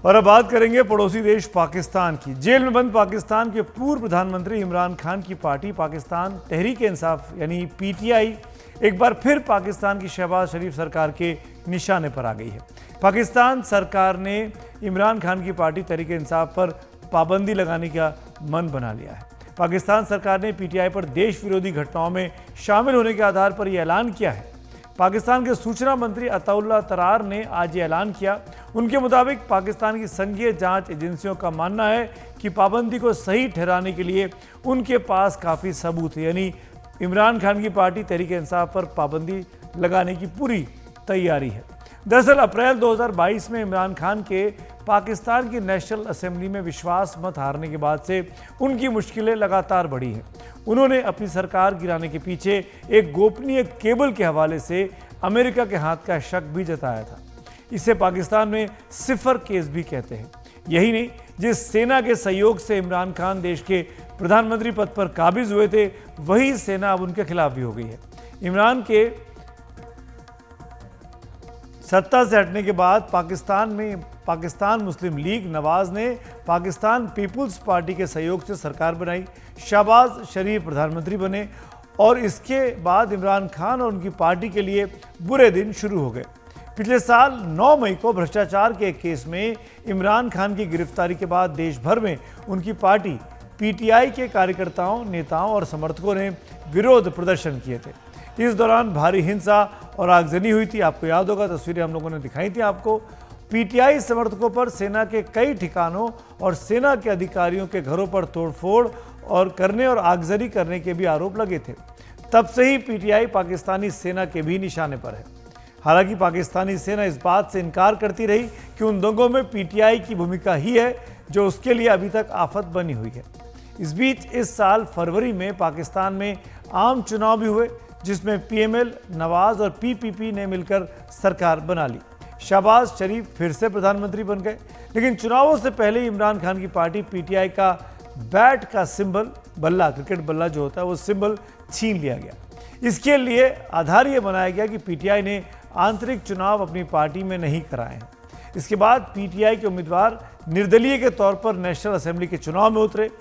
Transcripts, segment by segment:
और अब बात करेंगे पड़ोसी देश पाकिस्तान की। जेल में बंद पाकिस्तान के पूर्व प्रधानमंत्री इमरान खान की पार्टी पाकिस्तान तहरीक इंसाफ यानी पीटीआई एक बार फिर पाकिस्तान की शहबाज शरीफ सरकार के निशाने पर आ गई है। पाकिस्तान सरकार ने इमरान खान की पार्टी तहरीक इंसाफ पर पाबंदी लगाने का मन बना लिया है। पाकिस्तान सरकार ने पीटीआई पर देश विरोधी घटनाओं में शामिल होने के आधार पर यह ऐलान किया है। पाकिस्तान के सूचना मंत्री अताउल्लाह तरार ने आज ये ऐलान किया। उनके मुताबिक पाकिस्तान की संघीय जांच एजेंसियों का मानना है कि पाबंदी को सही ठहराने के लिए उनके पास काफ़ी सबूत है, यानी इमरान खान की पार्टी तहरीक इंसाफ पर पाबंदी लगाने की पूरी तैयारी है। दरअसल अप्रैल 2022 में इमरान खान के पाकिस्तान की नेशनल असेंबली में विश्वास मत हारने के बाद से उनकी मुश्किलें लगातार बढ़ी हैं। उन्होंने अपनी सरकार गिराने के पीछे एक गोपनीय केबल के हवाले से अमेरिका के हाथ का शक भी जताया था। इसे पाकिस्तान में सिफर केस भी कहते हैं। यही नहीं, जिस सेना के सहयोग से इमरान खान देश के प्रधानमंत्री पद पर काबिज हुए थे, वही सेना अब उनके खिलाफ भी हो गई है। इमरान के सत्ता से हटने के बाद पाकिस्तान मुस्लिम लीग नवाज ने पाकिस्तान पीपुल्स पार्टी के सहयोग से सरकार बनाई। शहबाज शरीफ प्रधानमंत्री बने और इसके बाद इमरान खान और उनकी पार्टी के लिए बुरे दिन शुरू हो गए। पिछले साल 9 मई को भ्रष्टाचार के एक केस में इमरान खान की गिरफ्तारी के बाद देश भर में उनकी पार्टी पीटीआई के कार्यकर्ताओं, नेताओं और समर्थकों ने विरोध प्रदर्शन किए थे। इस दौरान भारी हिंसा और आगजनी हुई थी। आपको याद होगा, तस्वीरें हम लोगों ने दिखाई थी आपको। पीटीआई समर्थकों पर सेना के कई ठिकानों और सेना के अधिकारियों के घरों पर तोड़फोड़ और आगजनी करने के भी आरोप लगे थे। तब से ही पीटीआई पाकिस्तानी सेना के भी निशाने पर है। हालांकि पाकिस्तानी सेना इस बात से इनकार करती रही कि उन दंगों में पीटीआई की भूमिका ही है जो उसके लिए अभी तक आफत बनी हुई है। इस बीच इस साल फरवरी में पाकिस्तान में आम चुनाव भी हुए, जिसमें पीएमएल, नवाज और पीपीपी ने मिलकर सरकार बना ली। शहबाज शरीफ फिर से प्रधानमंत्री बन गए, लेकिन चुनावों से पहले इमरान खान की पार्टी पीटीआई का बैट का सिंबल, बल्ला, क्रिकेट बल्ला जो होता है, वो सिंबल छीन लिया गया। इसके लिए आधार ये बनाया गया कि पीटीआई ने आंतरिक चुनाव अपनी पार्टी में नहीं कराए हैं। इसके बाद पीटीआई के उम्मीदवार निर्दलीय के तौर पर नेशनल असेंबली के चुनाव में उतरे।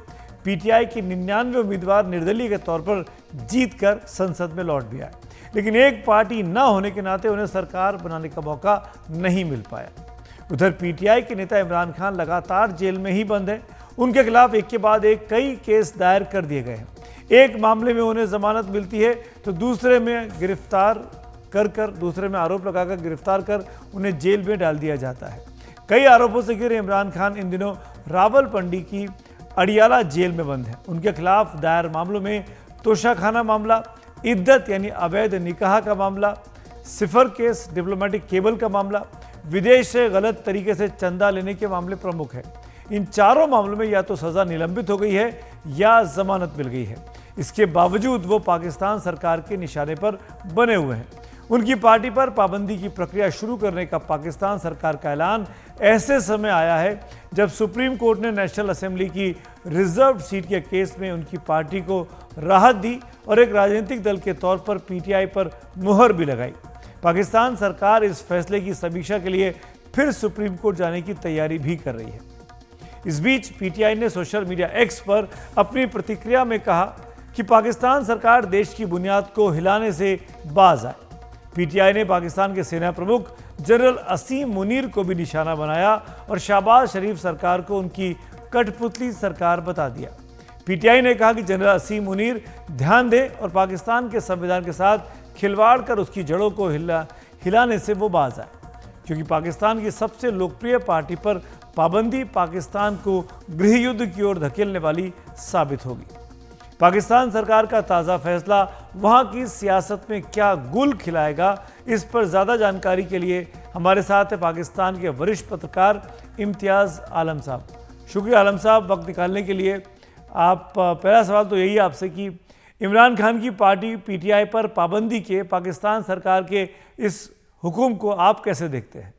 पीटीआई के 99 उम्मीदवार निर्दलीय के तौर पर जीतकर संसद में लौट भी आए, लेकिन एक पार्टी न होने के नाते उन्हें सरकार बनाने का मौका नहीं मिल पाया। उधर पीटीआई के नेता इमरान खान लगातार जेल में ही बंद हैं। उनके खिलाफ एक के बाद एक कई केस दायर कर दिए गए हैं। एक मामले में उन्हें जमानत मिलती है तो दूसरे में आरोप लगाकर गिरफ्तार कर उन्हें जेल में डाल दिया जाता है। कई आरोपों से घिरे इमरान खान इन दिनों रावलपिंडी की अडियाला जेल में बंद हैं। उनके खिलाफ दायर मामलों में तोशाखाना मामला, इद्दत यानी अवैध निकाह का मामला, सिफर केस, डिप्लोमेटिक केबल का मामला, विदेश से गलत तरीके से चंदा लेने के मामले प्रमुख हैं। इन चारों मामलों में या तो सज़ा निलंबित हो गई है या जमानत मिल गई है। इसके बावजूद वो पाकिस्तान सरकार के निशाने पर बने हुए हैं। उनकी पार्टी पर पाबंदी की प्रक्रिया शुरू करने का पाकिस्तान सरकार का ऐलान ऐसे समय आया है जब सुप्रीम कोर्ट ने नेशनल असेंबली की रिजर्व सीट के केस में उनकी पार्टी को राहत दी और एक राजनीतिक दल के तौर पर पीटीआई पर मुहर भी लगाई। पाकिस्तान सरकार इस फैसले की समीक्षा के लिए फिर सुप्रीम कोर्ट जाने की तैयारी भी कर रही है। इस बीच पीटीआई ने सोशल मीडिया एक्स पर अपनी प्रतिक्रिया में कहा कि पाकिस्तान सरकार देश की बुनियाद को हिलाने से बाज आए। पीटीआई ने पाकिस्तान के सेना प्रमुख जनरल असीम मुनीर को भी निशाना बनाया और शहबाज शरीफ सरकार को उनकी कठपुतली सरकार बता दिया। पीटीआई ने कहा कि जनरल असीम मुनीर ध्यान दें और पाकिस्तान के संविधान के साथ खिलवाड़ कर उसकी जड़ों को हिलाने से वो बाज आए, क्योंकि पाकिस्तान की सबसे लोकप्रिय पार्टी पर पाबंदी पाकिस्तान को गृह युद्ध की ओर धकेलने वाली साबित होगी। पाकिस्तान सरकार का ताज़ा फैसला वहां की सियासत में क्या गुल खिलाएगा, इस पर ज़्यादा जानकारी के लिए हमारे साथ है पाकिस्तान के वरिष्ठ पत्रकार इम्तियाज़ आलम साहब। शुक्रिया आलम साहब वक्त निकालने के लिए। आप पहला सवाल तो यही आपसे कि इमरान खान की पार्टी पीटीआई पर पाबंदी के पाकिस्तान सरकार के इस हुक्म को आप कैसे देखते हैं?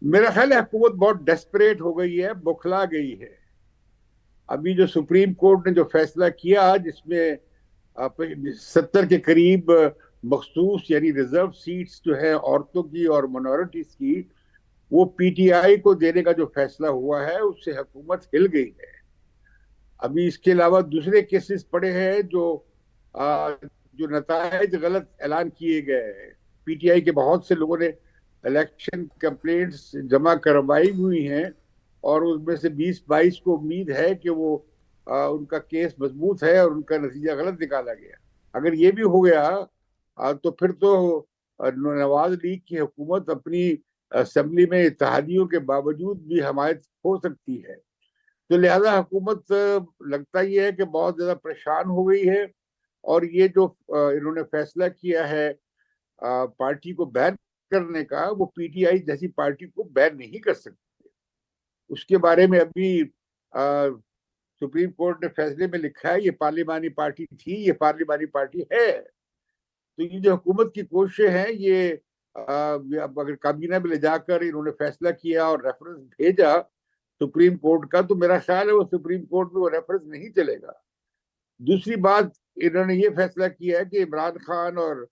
मेरा ख्याल है हुकूमत बहुत डेस्परेट हो गई है, बुखला गई है। अभी जो सुप्रीम कोर्ट ने जो फैसला किया, जिसमें 70 के करीब मखसूस यानी रिजर्व सीट्स जो है औरतों की और माइनॉरिटीज की, वो पीटीआई को देने का जो फैसला हुआ है उससे हुकूमत हिल गई है। अभी इसके अलावा दूसरे केसेस पड़े हैं जो नतायज गलत ऐलान किए गए हैं। पीटीआई के बहुत से लोगों ने इलेक्शन कंप्लेंट्स जमा करवाई हुई हैं और उसमें से 20-22 को उम्मीद है कि वो उनका केस मजबूत है और उनका नतीजा गलत निकाला गया। अगर ये भी हो गया तो फिर तो नवाज लीग की हुकूमत अपनी असेंबली में इत्तेहादियों के बावजूद भी हमायत हो सकती है। तो लिहाजा हुकूमत लगता ही है कि बहुत ज्यादा परेशान हो गई है और ये जो इन्होंने फैसला किया है पार्टी को बैन करने का, वो पीटीआई जैसी पार्टी को बैन नहीं कर सकती। उसके बारे में अभी सुप्रीम कोर्ट ने फैसले में लिखा है ये पार्लिमानी पार्टी थी, ये पार्लिमानी पार्टी है। तो ये जो हुकूमत की कोशिशें हैं ये अब अगर काबीना में ले जाकर इन्होंने फैसला किया और रेफरेंस भेजा सुप्रीम कोर्ट का, तो मेरा ख्याल है वो सुप्रीम कोर्ट में वो रेफरेंस नहीं चलेगा। दूसरी बात, इन्होंने ये फैसला किया है कि इमरान खान और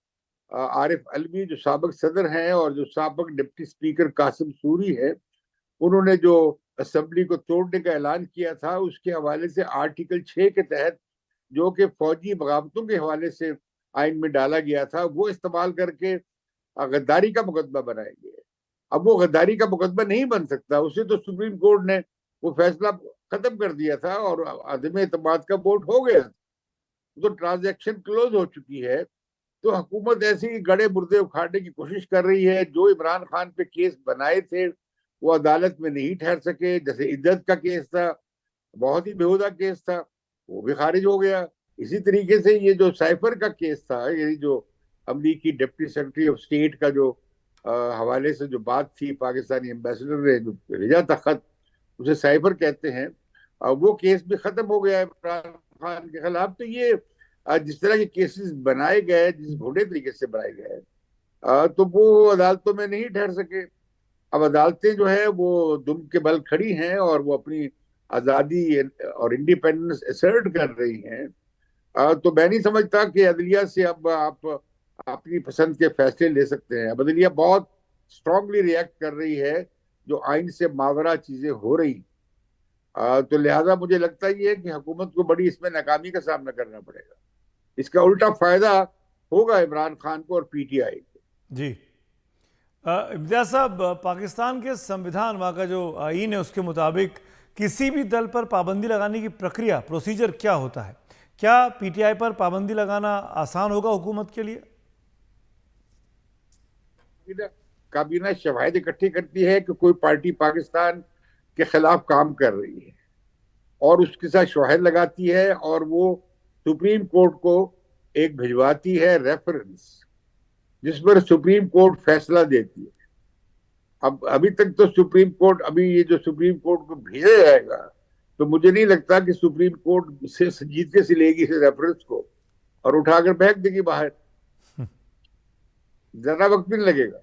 आरिफ अलवी जो साबिक सदर हैं और जो साबिक डिप्टी स्पीकर कासिम सूरी है, उन्होंने जो असेंबली को तोड़ने का ऐलान किया था उसके हवाले से आर्टिकल 6 के तहत, जो कि फौजी बगावतों के हवाले से आइन में डाला गया था, वो इस्तेमाल करके गद्दारी का मुकदमा बनाएंगे। अब वो गद्दारी का मुकदमा नहीं बन सकता, उसे तो सुप्रीम कोर्ट ने वो फैसला खत्म कर दिया था और अदम एतमाद का वोट हो गया, तो ट्रांजैक्शन क्लोज हो चुकी है। तो हुकूमत ऐसे ही गड़े मुर्दे उखाड़ने की कोशिश कर रही है। जो इमरान खान पे केस बनाए थे वो अदालत में नहीं ठहर सके, जैसे इद्दत का केस था, बहुत ही बेहुदा केस था, वो भी खारिज हो गया। इसी तरीके से ये जो साइफर का केस था, ये जो अमरीकी डिप्टी सेक्रेटरी ऑफ स्टेट का जो हवाले से जो बात थी, पाकिस्तानी एम्बेसडर ने जो भेजा था खत, उसे साइफर कहते हैं, वो केस भी खत्म हो गया है इमरान खान के खिलाफ। तो ये जिस तरह के केसेस बनाए गए, जिस घोड़े तरीके से बनाए गए, तो वो अदालतों में नहीं ठहर सके। अब अदालतें जो है वो दुम के बल खड़ी हैं और वो अपनी आज़ादी और इंडिपेंडेंस असर्ट कर रही हैं। तो मैं नहीं समझता कि अदलिया से अब आप अपनी पसंद के फैसले ले सकते हैं। अब अदलिया बहुत स्ट्रांगली रिएक्ट कर रही है जो आइन से मावरा चीजें हो रही। तो लिहाजा मुझे लगता ही है कि हुकूमत को बड़ी इसमें नाकामी का सामना करना पड़ेगा। इसका उल्टा फायदा होगा इमरान खान को और पीटीआई को। जी इम्तियाज साहब, पाकिस्तान के संविधान, वहाँ का जो आईन है, उसके मुताबिक किसी भी दल पर पाबंदी लगाने की प्रक्रिया, प्रोसीजर क्या होता है? क्या पीटीआई पर पाबंदी लगाना आसान होगा हुकूमत के लिए? काबीना शवाहिद इकट्ठी करती है कि कोई पार्टी पाकिस्तान के खिलाफ काम कर रही है और उसके साथ शवाहिद लगाती है और वो सुप्रीम कोर्ट को एक भिजवाती है रेफरेंस, जिस पर सुप्रीम कोर्ट फैसला देती है। अब अभी तक तो सुप्रीम कोर्ट, अभी ये जो सुप्रीम कोर्ट को भेजा जाएगा, तो मुझे नहीं लगता कि सुप्रीम कोर्ट से संजीदगी से लेगी इस रेफरेंस को और उठाकर फेंक देगी बाहर। ज्यादा वक्त भी नहीं लगेगा।